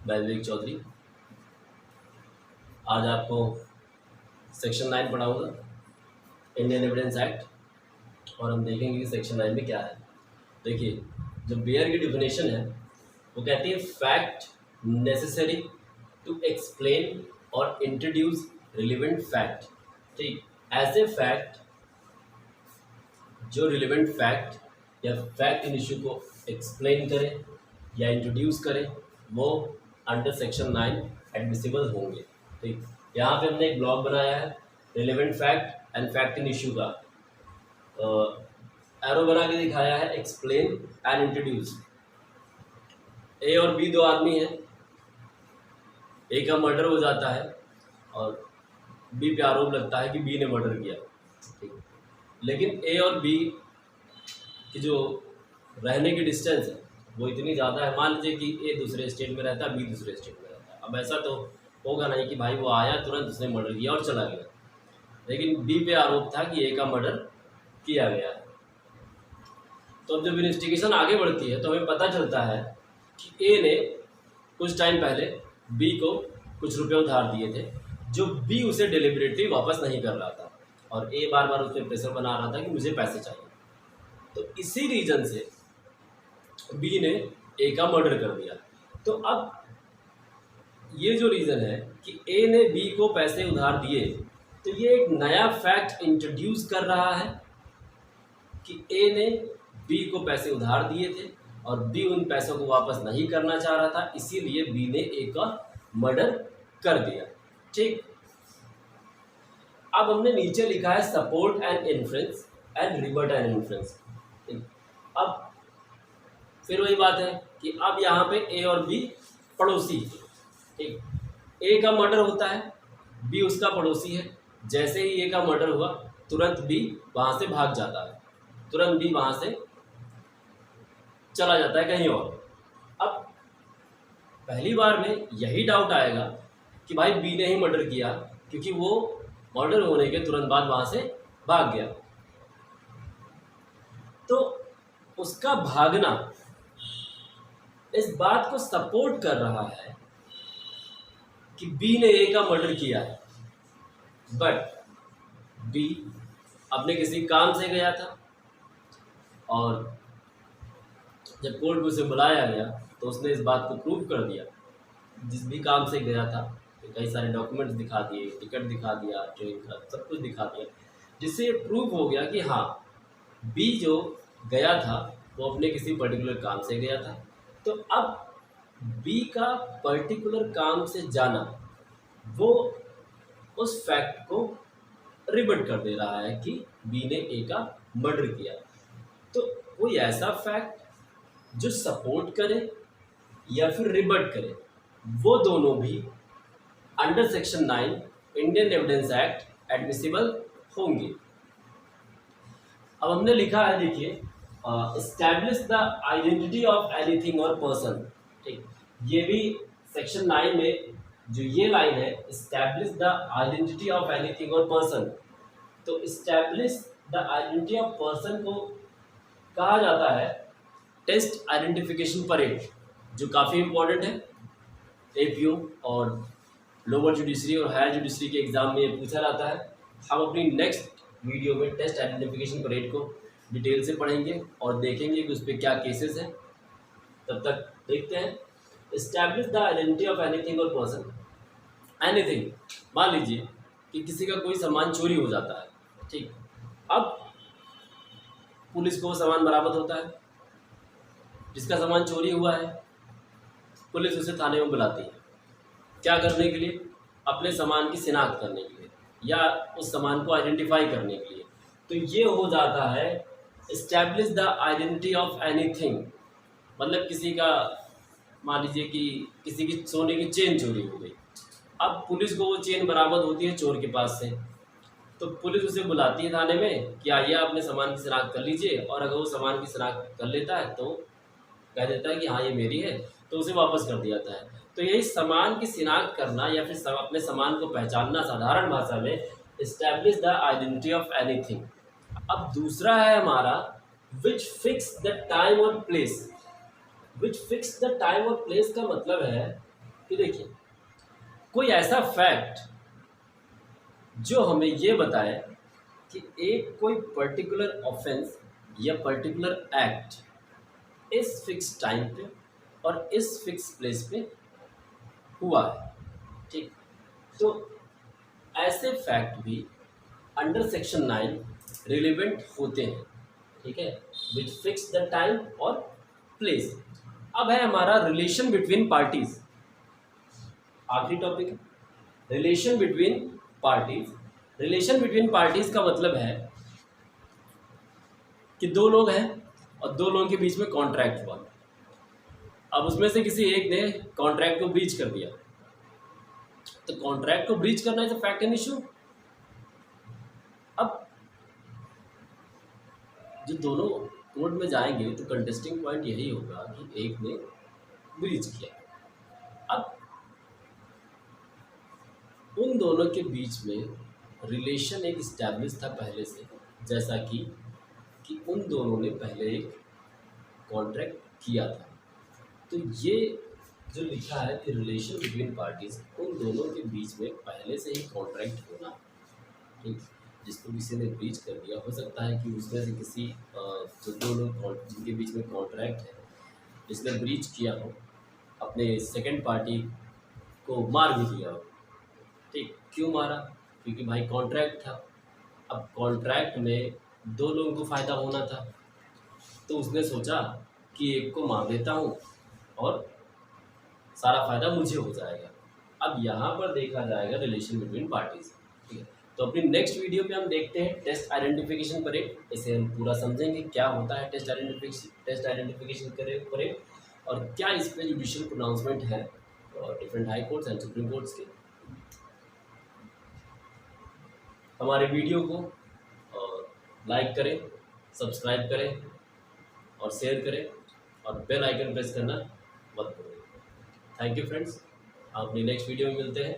मैं विवेक चौधरी। आज आपको सेक्शन 9 पढ़ाऊँगा, इंडियन एविडेंस एक्ट, और हम देखेंगे कि सेक्शन 9 में क्या है। देखिए, जो बेयर की डिफिनेशन है वो कहती है फैक्ट नेसेसरी टू एक्सप्लेन और इंट्रोड्यूस रिलेवेंट फैक्ट। ठीक, ऐसे फैक्ट जो रिलेवेंट फैक्ट या फैक्ट इन इशू को एक्सप्लेन करें या इंट्रोड्यूस करें वो अंडर सेक्शन 9 एडमिसिबल होंगे। ठीक, यहाँ पे हमने एक ब्लॉग बनाया है relevant fact and fact in issue का, एरो बना के दिखाया है एक्सप्लेन एंड इंट्रोड्यूस। ए और बी दो आदमी हैं, ए का मर्डर हो जाता है और बी पे आरोप लगता है कि बी ने मर्डर किया। ठीक, लेकिन ए और बी की जो रहने की डिस्टेंस है वो इतनी ज़्यादा है। मान लीजिए कि ए दूसरे स्टेट में रहता है, बी दूसरे स्टेट में रहता है। अब ऐसा तो होगा नहीं कि भाई वो आया तुरंत उसने मर्डर किया और चला गया, लेकिन बी पे आरोप था कि ए का मर्डर किया गया है। तो अब जब इन्वेस्टिगेशन आगे बढ़ती है तो हमें पता चलता है कि ए ने कुछ टाइम पहले बी को कुछ रुपए उधार दिए थे, जो बी उसे डिलिबरेटली वापस नहीं कर रहा था, और ए बार बार उस पर प्रेशर बना रहा था कि मुझे पैसे चाहिए। तो इसी रीजन से बी ने ए का मर्डर कर दिया। तो अब ये जो रीज़न है कि ए ने बी को पैसे उधार दिए, तो ये एक नया फैक्ट इंट्रोड्यूस कर रहा है कि ए ने बी को पैसे उधार दिए थे और बी उन पैसों को वापस नहीं करना चाह रहा था, इसीलिए बी ने ए का मर्डर कर दिया। ठीक, अब हमने नीचे लिखा है support and inference and रिबट and inference. अब फिर वही बात है कि अब यहाँ पे ए और बी पड़ोसी। ठीक, ए का मर्डर होता है, बी उसका पड़ोसी है। जैसे ही ए का मर्डर हुआ तुरंत बी वहाँ से भाग जाता है, तुरंत बी वहाँ से चला जाता है कहीं और। अब पहली बार में यही डाउट आएगा कि भाई बी ने ही मर्डर किया, क्योंकि वो मर्डर होने के तुरंत बाद वहाँ से भाग गया। तो उसका भागना इस बात को सपोर्ट कर रहा है कि बी ने ए का मर्डर किया है, बट बी अपने किसी काम से गया था और जब कोर्ट में उसे बुलाया गया तो उसने इस बात को प्रूव कर दिया। जिस भी काम से गया था तो कई सारे डॉक्यूमेंट्स दिखा दिए, टिकट दिखा दिया, ट्रेन का सब कुछ दिखा दिया, जिससे ये प्रूव हो गया कि हाँ बी जो गया था वो अपने किसी पर्टिकुलर काम से गया था। तो अब बी का पर्टिकुलर काम से जाना वो उस फैक्ट को रिबट कर दे रहा है कि बी ने ए का मर्डर किया। तो कोई ऐसा फैक्ट जो सपोर्ट करे या फिर रिबट करे, वो दोनों भी under section 9 Indian evidence act admissible होंगे। अब हमने लिखा है, देखिए, establish the identity of anything और पर्सन। ठीक, ये भी सेक्शन 9 में जो ये लाइन है establish the identity of anything और पर्सन, तो establish the identity of person को कहा जाता है टेस्ट आइडेंटिफिकेशन परेड, जो काफ़ी इंपॉर्टेंट है। एपीयू और लोअर जुडिशरी और हायर जुडिशरी के एग्ज़ाम में ये पूछा जाता है। हम अपनी नेक्स्ट वीडियो में टेस्ट आइडेंटिफिकेशन परेड को डिटेल से पढ़ेंगे और देखेंगे कि उस पर क्या केसेस हैं। तब तक देखते हैं। Establish the identity of anything और पर्सन। एनीथिंग, मान लीजिए कि किसी का कोई सामान चोरी हो जाता है। ठीक, अब पुलिस को वो सामान बरामद होता है, जिसका सामान चोरी हुआ है, पुलिस उसे थाने में बुलाती है। क्या करने के लिए? अपने सामान की शिनाख्त करने के लिए या उस सामान को आइडेंटिफाई करने के लिए। तो ये हो जाता है establish the identity of anything. मतलब किसी का, मान लीजिए कि किसी की सोने की चेन चोरी हो गई, अब पुलिस को वो चेन बरामद होती है चोर के पास से, तो पुलिस उसे बुलाती है थाने में कि आइए अपने सामान की शिनाख्त कर लीजिए, और अगर वो सामान की शिनाख्त कर लेता है तो कह देता है कि हाँ ये मेरी है, तो उसे वापस कर दिया जाता है। तो यही सामान की शिनाख्त करना या फिर अपने सामान को पहचानना साधारण भाषा में establish the identity of anything. अब दूसरा है हमारा विच फिक्स द टाइम और place. Which fix the time और प्लेस का मतलब है कि देखिए कोई ऐसा फैक्ट जो हमें ये बताए कि एक कोई पर्टिकुलर ऑफेंस या पर्टिकुलर एक्ट इस फिक्स टाइम पे और इस फिक्स प्लेस पे हुआ है, ठीक। तो ऐसे फैक्ट भी अंडर सेक्शन 9 रिलेवेंट होते हैं, ठीक है, विच फिक्स द टाइम और प्लेस। अब है हमारा रिलेशन बिटवीन पार्टीज, आखिरी टॉपिक है relation between parties. Relation between parties का मतलब है कि दो लोग हैं और दो लोगों के बीच में कॉन्ट्रैक्ट हुआ। अब उसमें से किसी एक ने कॉन्ट्रैक्ट को ब्रीच कर दिया, तो कॉन्ट्रैक्ट को ब्रीच करना is a fact and issue. अब जो दोनों कोर्ट में जाएंगे तो कंटेस्टिंग पॉइंट यही होगा कि एक ने ब्रीच किया। अब उन दोनों के बीच में रिलेशन एक इस्टेब्लिश था पहले से, जैसा कि उन दोनों ने पहले एक कॉन्ट्रैक्ट किया था। तो ये जो लिखा है कि रिलेशन बिटवीन पार्टीज, उन दोनों के बीच में पहले से ही कॉन्ट्रैक्ट होना, ठीक। जिसको किसी ने ब्रीच कर दिया, हो सकता है कि उसमें से किसी जो दो लोग जिनके बीच में कॉन्ट्रैक्ट है, जिसने ब्रीच किया हो, अपने सेकंड पार्टी को मार भी दिया हो, ठीक। क्यों मारा? क्योंकि भाई कॉन्ट्रैक्ट था। अब कॉन्ट्रैक्ट में दो लोगों को फ़ायदा होना था, तो उसने सोचा कि एक को मार देता हूँ और सारा फ़ायदा मुझे हो जाएगा। अब यहाँ पर देखा जाएगा रिलेशन बिटवीन पार्टीज, ठीक है। तो अपनी नेक्स्ट वीडियो पे हम देखते हैं टेस्ट आइडेंटिफिकेशन परेड। इसे हम पूरा समझेंगे क्या होता है टेस्ट आइडेंटिफिकेशन परेड, और क्या इस पे जुडिशियल प्रोनाउंसमेंट है और different high courts and supreme courts के। हमारे वीडियो को लाइक करें, सब्सक्राइब करें और शेयर करें और बेल आइकन प्रेस करना मत भूलें। थैंक यू फ्रेंड्स, अपनी नेक्स्ट वीडियो में मिलते हैं।